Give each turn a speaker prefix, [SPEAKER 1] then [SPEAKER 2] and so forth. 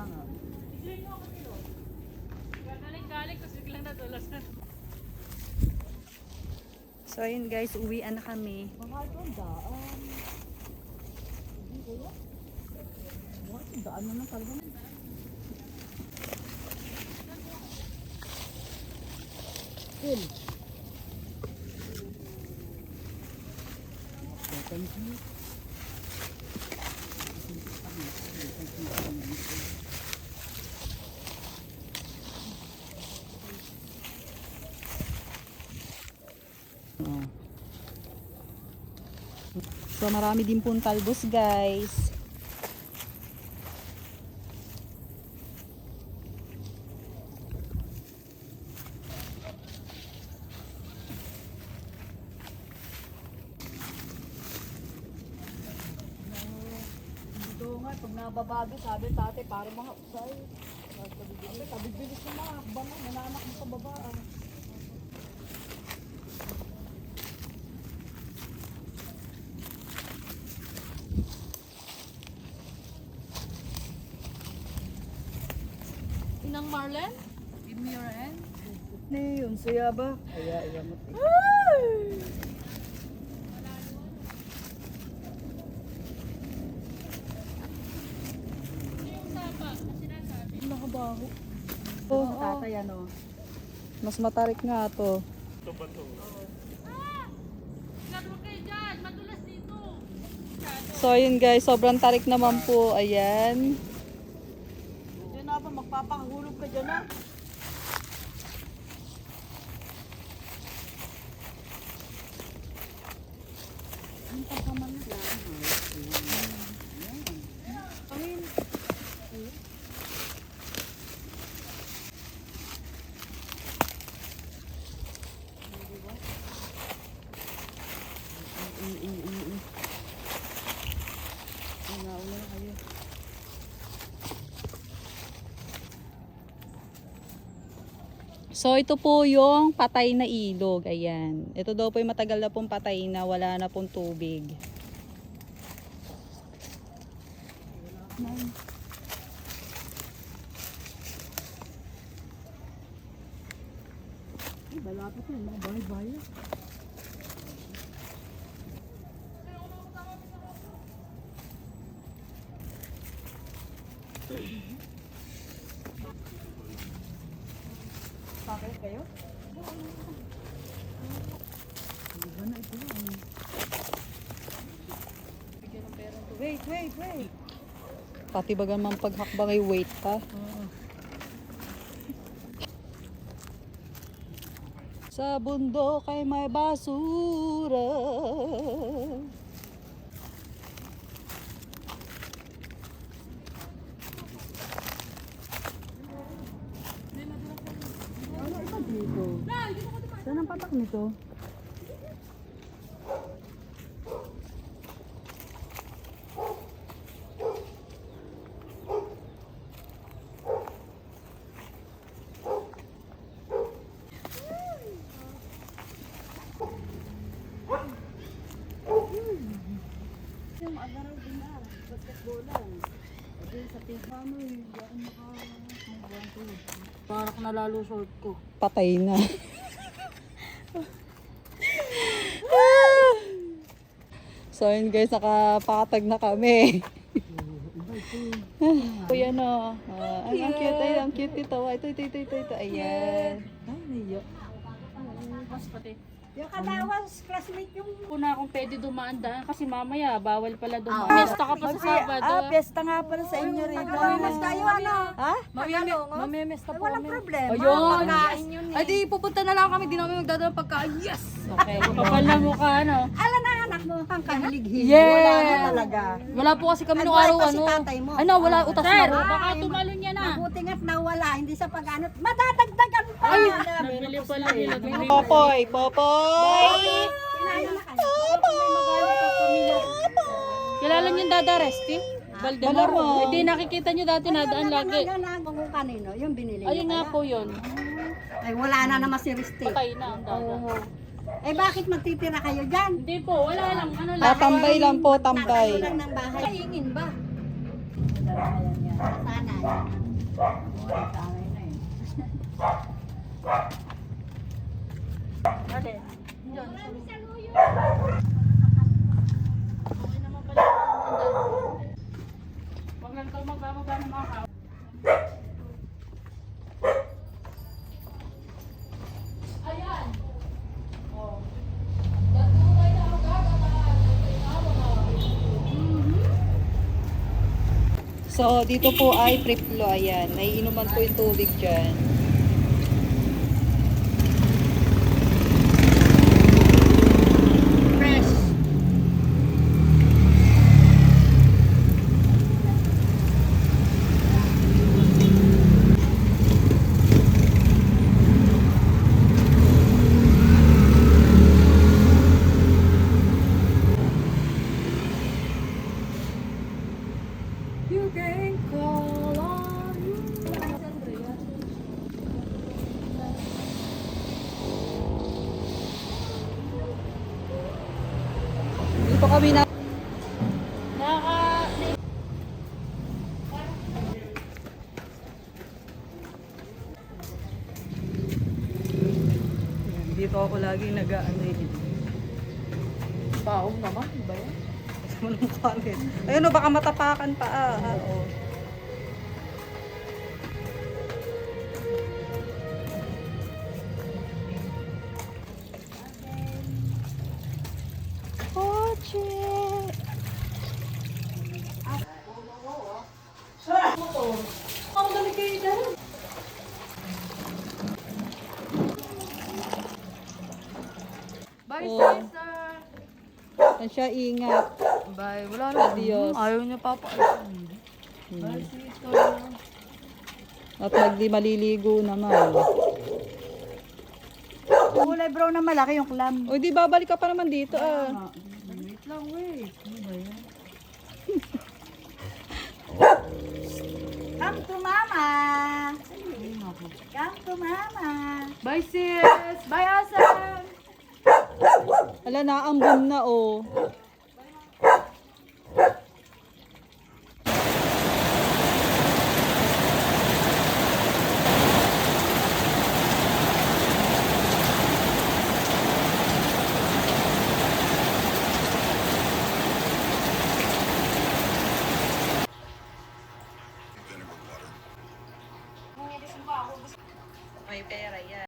[SPEAKER 1] nga.
[SPEAKER 2] Galing-galing, tapos biglang nadulas na.
[SPEAKER 3] So ayun guys, uwian na kami.
[SPEAKER 1] Mahal ko ang daan. Hindi ko yan. Mahal ko daan naman talaga. Phil. Thank you.
[SPEAKER 3] So marami din pong talbos guys.
[SPEAKER 1] Dito nga, pag nababago, sabi tate, para mga usay. Kabibilis na mga akbang mo, nananak mo sa baba.
[SPEAKER 2] Inang Marlen? Give me your hand.
[SPEAKER 1] Ni, yun siya ba? Iya mo.
[SPEAKER 2] Nakabaho.
[SPEAKER 3] Oh,
[SPEAKER 1] Tatay ano?
[SPEAKER 3] mas matarik nga to.
[SPEAKER 2] Laro kayo dyan, madulas dito.
[SPEAKER 3] So ayun guys, sobrang tarik naman po. Ayan.
[SPEAKER 1] Yun na ba, magpapahulog ka dyan na? Ang pagkaman na lang.
[SPEAKER 3] So ito po yung patay na ilog. Ayan. Ito daw po yung matagal na pong patay na wala na pong tubig.
[SPEAKER 1] Balapit yun, mga bahay-bahay. Bakit kayo? Iba na ito. Bigyan ng pera to. Wait.
[SPEAKER 3] Pati baga man paghakbang ay wait pa. Sa bundok ay may basura.
[SPEAKER 1] Ano ito dito? Saan ang patak nito? Yung agaraw din na, basketballan. Kasi sa tiga mo, hindi ako makabuhan ko. Parang nalalo short ko.
[SPEAKER 3] Patay na. So yun guys, nakapakatag na kami. Kuya no. Ay, ang cute. Ay, ang cute ito. Ito. Ayan.
[SPEAKER 1] Ay, naiyak.
[SPEAKER 2] Mas pati.
[SPEAKER 1] Yung kadawas, classmate yung...
[SPEAKER 2] Una akong pwede dumaan-daan kasi mamaya bawal pala dumaan. Mesta ka pa sa Sabado.
[SPEAKER 1] Piyesta nga pala sa inyo rin. Mamimiss tayo, ano? Ha?
[SPEAKER 2] Mamimesta po
[SPEAKER 1] Walang
[SPEAKER 2] kami.
[SPEAKER 1] problema.
[SPEAKER 2] Ayun.
[SPEAKER 1] Pagkain yun
[SPEAKER 2] Ay di, pupunta na lang kami. Di namin magdadala pagkain. Yes! Okay. Kapal na mukha, ano?
[SPEAKER 1] Alam na anak mo, kang kahilig-hilig.
[SPEAKER 2] Yeah!
[SPEAKER 1] Wala na talaga.
[SPEAKER 2] Wala po kasi kami nung
[SPEAKER 1] Buhay
[SPEAKER 2] araw,
[SPEAKER 1] pa si
[SPEAKER 2] ano?
[SPEAKER 1] tatay mo.
[SPEAKER 2] Ano, wala utas na po.
[SPEAKER 1] Baka
[SPEAKER 2] tumalon yan na.
[SPEAKER 1] Mabuti nga't nawala, hindi sa pag-anot. Madadagdagan pa! Ay,
[SPEAKER 2] Nabili pala nila.
[SPEAKER 3] Popoy.
[SPEAKER 1] Kinain na kayo.
[SPEAKER 2] Kilala niyo yung Dada Resty? Valdemar. Hindi nakikita niyo dati nadaan lagi.
[SPEAKER 1] Kung kanino, yung binili
[SPEAKER 2] Ayun
[SPEAKER 1] niyo
[SPEAKER 2] nga
[SPEAKER 1] kaya?
[SPEAKER 2] po yun.
[SPEAKER 1] Ay, wala na naman si Risti.
[SPEAKER 2] Patay na ang Dada.
[SPEAKER 1] Oo. Eh, bakit magtitira kayo dyan?
[SPEAKER 2] Hindi po, wala lang. Ano lang.
[SPEAKER 3] Tambay lang po, tambay.
[SPEAKER 1] Tayo lang ng bahay. Hingin ba? Sana. Buhay tanay na eh. Ate, John,
[SPEAKER 2] Okay naman pala ang dami. Huwag lang ito magbababa ng mga kao. Ayan. Oh. Datulay na ang gagataan.
[SPEAKER 3] So, dito po ay preplo. Ayan. Naiinuman po yung tubig dyan.
[SPEAKER 2] Fresh.
[SPEAKER 1] you can call on you.
[SPEAKER 3] Dito kami na... Dito ako lagi nag-ano eh.
[SPEAKER 1] Baong naman, ba yan?
[SPEAKER 3] Manong kanin. Ayun o, baka matapakan pa. Oo. Kotse!
[SPEAKER 1] Ang dami kayo dyan. Bye,
[SPEAKER 3] Oh.
[SPEAKER 1] sister.
[SPEAKER 3] Yan siya, ingat.
[SPEAKER 1] Bye. Wala na.
[SPEAKER 3] Adios.
[SPEAKER 1] Ayaw niya papaalam. Bye, sister.
[SPEAKER 3] At magdi maliligo naman.
[SPEAKER 1] Kulay brown na malaki yung clam.
[SPEAKER 3] O di babalik ka pa naman dito ah.
[SPEAKER 1] Wait lang, wait. Ano ba yan? Come to mama. Come to mama. Bye, sis. Bye, Asam.
[SPEAKER 3] Ala, naambon na oh.